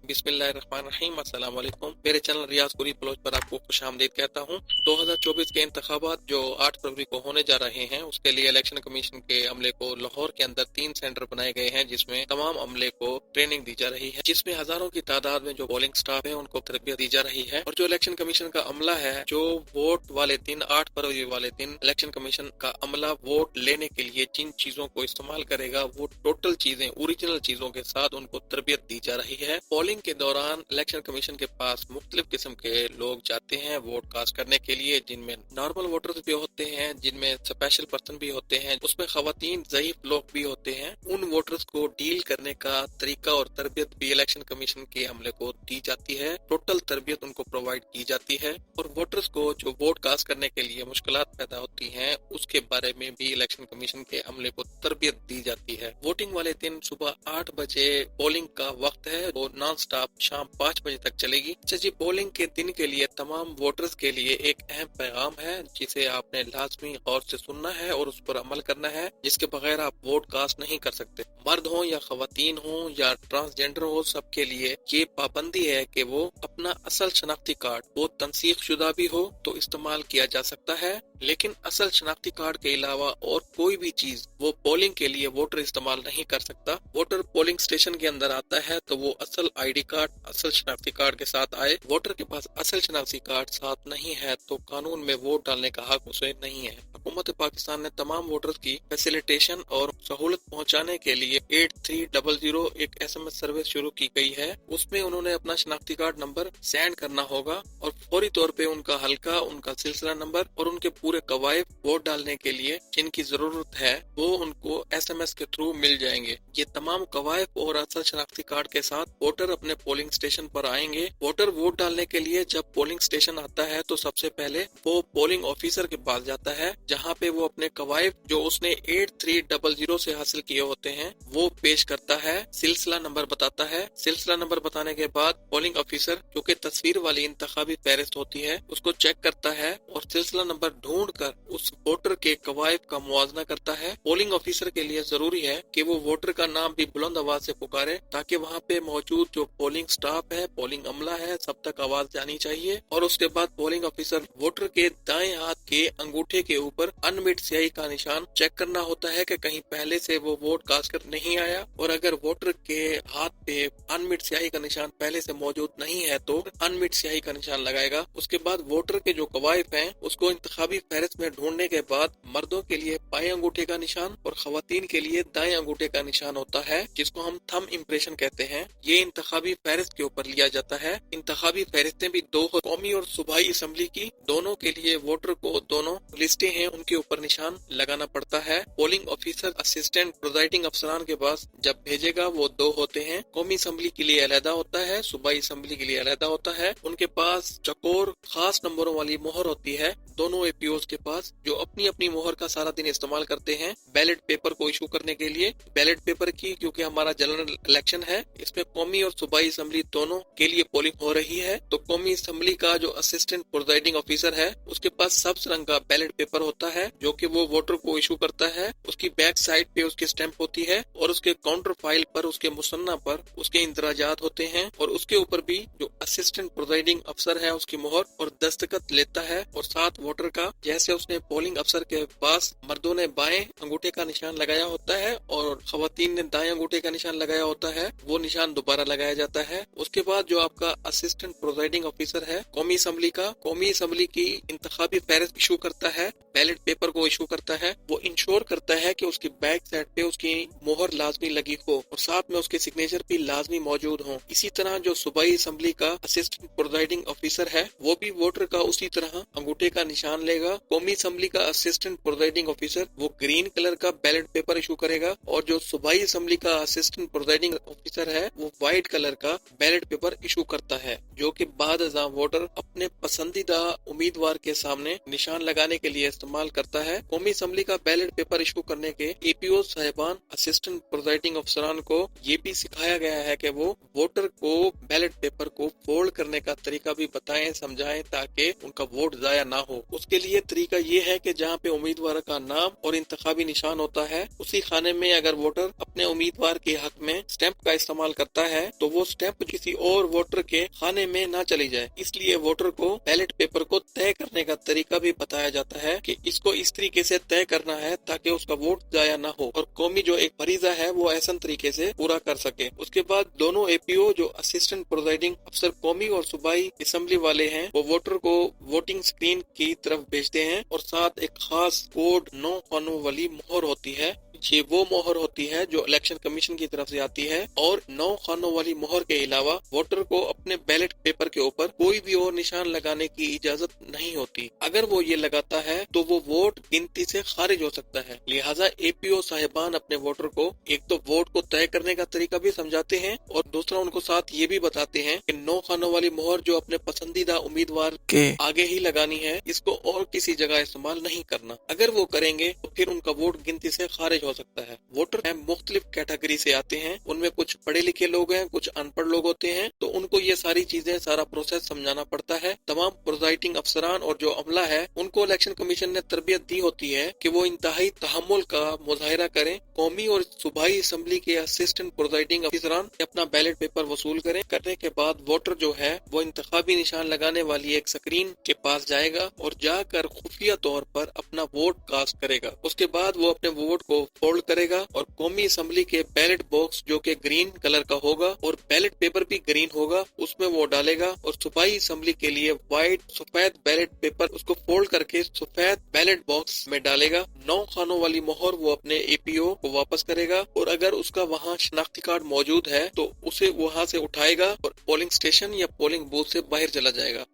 बिस्मिल्लाहिर्रहमानिर्रहीम, अस्सलाम वालेकुम। मेरे चैनल रियाज कुरी बलोच पर आपको खुशामदीद कहता हूँ। 2024 के इंतखाबात जो 8 फरवरी को होने जा रहे हैं, उसके लिए इलेक्शन कमीशन के अमले को लाहौर के अंदर 3 सेंटर बनाए गए हैं, जिसमें तमाम अमले को ट्रेनिंग दी जा रही है, जिसमें हजारों की तादाद में जो पोलिंग स्टाफ है उनको तरबियत दी जा रही है। और जो इलेक्शन कमीशन का अमला है, जो वोट वाले दिन 8 फरवरी वाले दिन इलेक्शन कमीशन का अमला वोट लेने के लिए जिन चीजों को इस्तेमाल करेगा, वो टोटल चीजें ओरिजिनल चीजों के साथ उनको तरबियत दी जा रही है। पोलिंग के दौरान इलेक्शन कमीशन के पास मुख्तलिफ किस्म के लोग जाते हैं वोट कास्ट करने के लिए, जिनमें नॉर्मल वोटर्स भी होते हैं, जिनमें स्पेशल पर्सन भी होते हैं, उसमें खवातीन ज़ईफ लोग भी होते हैं। उन वोटर्स को डील करने का तरीका और तरबियत भी इलेक्शन कमीशन के अमले को दी जाती है। टोटल तरबियत उनको प्रोवाइड की जाती है। और वोटर्स को जो वोट कास्ट करने के लिए मुश्किलात पैदा होती हैं, उसके बारे में भी इलेक्शन कमीशन के अमले को तरबियत दी जाती है। वोटिंग वाले दिन सुबह 8 बजे पोलिंग का वक्त है, वो नॉन स्टॉप शाम 5 बजे तक चलेगी। अच्छा जी, पोलिंग के दिन के लिए तमाम वोटर्स के लिए एक अहम पैगाम है, जिसे आपने लाजमी गौर से सुनना है और उस पर अमल करना है, जिसके बगैर आप वोट कास्ट नहीं कर सकते। मर्द हो या खवातीन हो या ट्रांसजेंडर हो, सबके लिए ये पाबंदी है कि वो अपना असल शनाख्ती कार्ड, वो तनसीख शुदा भी हो तो इस्तेमाल किया जा सकता है, लेकिन असल शनाख्ती कार्ड के अलावा और कोई भी चीज वो पोलिंग के लिए वोटर इस्तेमाल नहीं कर सकता। वोटर पोलिंग स्टेशन के अंदर आता है तो वो असल आईडी कार्ड, असल शनाख्ती कार्ड के साथ आए। वोटर के पास असल शनाख्ती कार्ड साथ नहीं है तो कानून में वोट डालने का हक उसे नहीं है। हुकूमत पाकिस्तान ने तमाम वोटर्स की फैसिलिटेशन और सहूलत पहुंचाने के लिए 8300 एक SMS सर्विस शुरू की गई है। उसमें उन्होंने अपना शनाख्ती कार्ड नंबर सेंड करना होगा और फौरी तौर पे उनका हल्का, उनका सिलसिला नंबर और उनके पूरे कवायद वोट डालने के लिए जिनकी जरूरत है वो उनको SMS के थ्रू मिल जाएंगे। ये तमाम कवायद और असल शनाख्ती कार्ड के साथ वोटर अपने पोलिंग स्टेशन पर आएंगे। वोटर वोट डालने के लिए जब पोलिंग स्टेशन आता है तो सबसे पहले वो पोलिंग ऑफिसर के पास जाता है, जहाँ पे वो अपने कवायद जो उसने 8300 से हासिल किए होते हैं वो पेश करता है, सिलसिला नंबर बताता है। सिलसिला नंबर बताने के बाद पोलिंग ऑफिसर, जो कि तस्वीर वाली इंतखाबी फहरिस्त होती है, उसको चेक करता है और सिलसिला नंबर ढूंढ कर उस वोटर के कवायद का मुआवजा करता है। पोलिंग ऑफिसर के लिए जरूरी है कि वो वोटर का नाम भी बुलंद आवाज से पुकारे, ताकि वहाँ पे मौजूद जो पोलिंग स्टाफ है, पोलिंग अमला है, सब तक आवाज जानी चाहिए। और उसके बाद पोलिंग ऑफिसर वोटर के दाएं हाथ के अंगूठे के ऊपर अनमिट स्याही का निशान चेक करना होता है कि कहीं पहले से वो वोट कास्ट कर नहीं आया, और अगर वोटर के हाथ पे अनमिट स्याही का निशान पहले से मौजूद नहीं है तो अनमिट स्याही का निशान लगाएगा। उसके बाद वोटर के जो कवायद हैं उसको इंतखाबी फहरिस्त में ढूंढने के बाद मर्दों के लिए बाएं अंगूठे का निशान और खवातीन के लिए दाएं अंगूठे का निशान होता है, जिसको हम थंब इम्प्रेशन कहते हैं। ये इंतखाबी फहरिस्त के ऊपर लिया जाता है। इंतखाबी फहरिस्तें भी दो, कौमी और सूबाई असम्बली की, दोनों के लिए वोटर को दोनों लिस्टें हैं उनके ऊपर निशान लगाना पड़ता है। पोलिंग ऑफिसर असिस्टेंट प्रिजाइडिंग अफसरान के पास जब भेजेगा वो 2 होते हैं। कौमी असम्बली के लिए अलहदा होता है, सूबाई असम्बली के लिए अलहदा होता है। उनके पास चकोर खास नंबरों वाली मोहर होती है, दोनों APOs के पास, जो अपनी अपनी मोहर का सारा दिन इस्तेमाल करते हैं बैलेट पेपर को इशू करने के लिए। बैलेट पेपर की, क्योंकि हमारा जनरल इलेक्शन है, इसमें कौमी और सूबाई असम्बली दोनों के लिए पोलिंग हो रही है, तो कौमी असम्बली का जो असिस्टेंट प्रिजाइडिंग ऑफिसर है उसके पास सब्ज रंग का बैलेट पेपर होता है, जो कि वो वोटर को इशू करता है। उसकी बैक साइड पे उसकी स्टैंप होती है और उसके काउंटर फाइल पर, उसके मुसन्ना पर उसके इंदराजात होते हैं, और उसके ऊपर भी जो असिस्टेंट प्रिजाइडिंग अफसर है उसकी मोहर और दस्तखत लेता है। और साथ वोटर का, जैसे उसने पोलिंग अफसर के पास मर्दों ने बाएं अंगूठे का निशान लगाया होता है और खवातीन ने दाएं अंगूठे का निशान लगाया होता है, वो निशान दोबारा लगाया जाता है। उसके बाद जो आपका असिस्टेंट प्रिजाइडिंग ऑफिसर है कौमी असम्बली का, कौमी असम्बली की इंतखाबी फहरिस्त इशू करता है, बैलेट पेपर को इशू करता है। वो इंश्योर करता है कि उसकी बैक साइड पे उसकी मोहर लाजमी लगी हो और साथ में उसके सिग्नेचर भी लाजमी मौजूद हो। इसी तरह जो सूबाई असम्बली का असिस्टेंट प्रिजाइडिंग ऑफिसर है वो भी वोटर का उसी तरह अंगूठे का निशान लेगा। कौमी असम्बली का असिस्टेंट प्रिजाइडिंग ऑफिसर वो ग्रीन कलर का बैलेट पेपर इशू करेगा, और जो सूबाई असम्बली का असिस्टेंट प्रिजाइडिंग ऑफिसर है वो व्हाइट कलर का बैलेट पेपर इशू करता है, जो कि बाद अज़ां वोटर अपने पसंदीदा उम्मीदवार के सामने निशान लगाने के लिए इस्तेमाल करता है। कौमी असम्बली का बैलेट पेपर इशू करने के APO साहिबान, असिस्टेंट प्रिजाइडिंग अफसरान को ये भी सिखाया गया है कि वो वोटर को बैलेट पेपर को फोल्ड करने का तरीका भी बताएं, बताएं, समझाएं ताकि उनका वोट जाया ना हो। उसके लिए तरीका ये है कि जहाँ पे उम्मीदवार का नाम और इंतखाबी निशान होता है, उसी खाने में अगर वोटर अपने उम्मीदवार के हक में स्टैंप का इस्तेमाल करता है तो वो स्टैंप किसी और वोटर के खाने में ना चली जाए। इसलिए वोटर को बैलेट पेपर को तय करने का तरीका भी बताया जाता है कि इसको इस तरीके से तय करना है ताकि उसका वोट जाया ना हो और कौमी जो एक फरीजा है वो ऐसा तरीके से पूरा कर सके। उसके बाद दोनों एपीओ जो असिस्टेंट प्रिजाइडिंग अफसर कौमी और सूबाई असेंबली वाले हैं, वो वोटर को वोटिंग स्क्रीन की तरफ भेजते हैं और साथ एक खास कोड 9 खानों वाली मोहर होती है। ये वो मोहर होती है जो इलेक्शन कमीशन की तरफ से आती है और 9 खानों वाली मोहर के अलावा वोटर को अपने बैलेट पेपर के ऊपर कोई भी और निशान लगाने की इजाजत नहीं होती। अगर वो ये लगाता है तो वो वोट गिनती से खारिज हो सकता है। लिहाजा एपीओ साहिबान अपने वोटर को एक तो वोट को तय करने का तरीका भी समझाते हैं और दूसरा उनको साथ ये भी बताते हैं कि 9 खानों वाली मोहर जो अपने पसंदीदा उम्मीदवार के आगे ही लगानी है, इसको और किसी जगह इस्तेमाल नहीं करना। अगर वो करेंगे तो फिर उनका वोट गिनती से खारिज हो सकता है। वोटर मुख्तलिफ कैटेगरी से आते हैं, उनमें कुछ पढ़े लिखे लोग हैं, कुछ अनपढ़ लोग होते हैं, तो उनको ये सारी चीजें, सारा प्रोसेस समझाना पड़ता है। तमाम प्रिजाइडिंग अफसरान और जो अमला है उनको इलेक्शन कमीशन ने तरबियत दी होती है कि वो इंतहाई तहम्मुल का मुजाहिरा करें। कौमी और सूबाई असेंबली के असिस्टेंट प्रिजाइडिंग अफसरान अपना बैलेट पेपर वसूल करें। करने के बाद वोटर जो है वो इंतखाबी निशान लगाने वाली एक स्क्रीन के पास जाएगा और जाकर खुफिया तौर पर अपना वोट कास्ट करेगा। उसके बाद वो अपने वोट को फोल्ड करेगा और कौमी असेंबली के बैलेट बॉक्स जो कि ग्रीन कलर का होगा और बैलेट पेपर भी ग्रीन होगा, उसमें वो डालेगा और सूबाई असेंबली के लिए व्हाइट सफेद बैलेट पेपर उसको फोल्ड करके सफेद बैलेट बॉक्स में डालेगा। 9 खानों वाली मोहर वो अपने एपीओ को वापस करेगा और अगर उसका वहाँ शनाख्ती कार्ड मौजूद है तो उसे वहाँ से उठाएगा और पोलिंग स्टेशन या पोलिंग बूथ से बाहर चला जाएगा।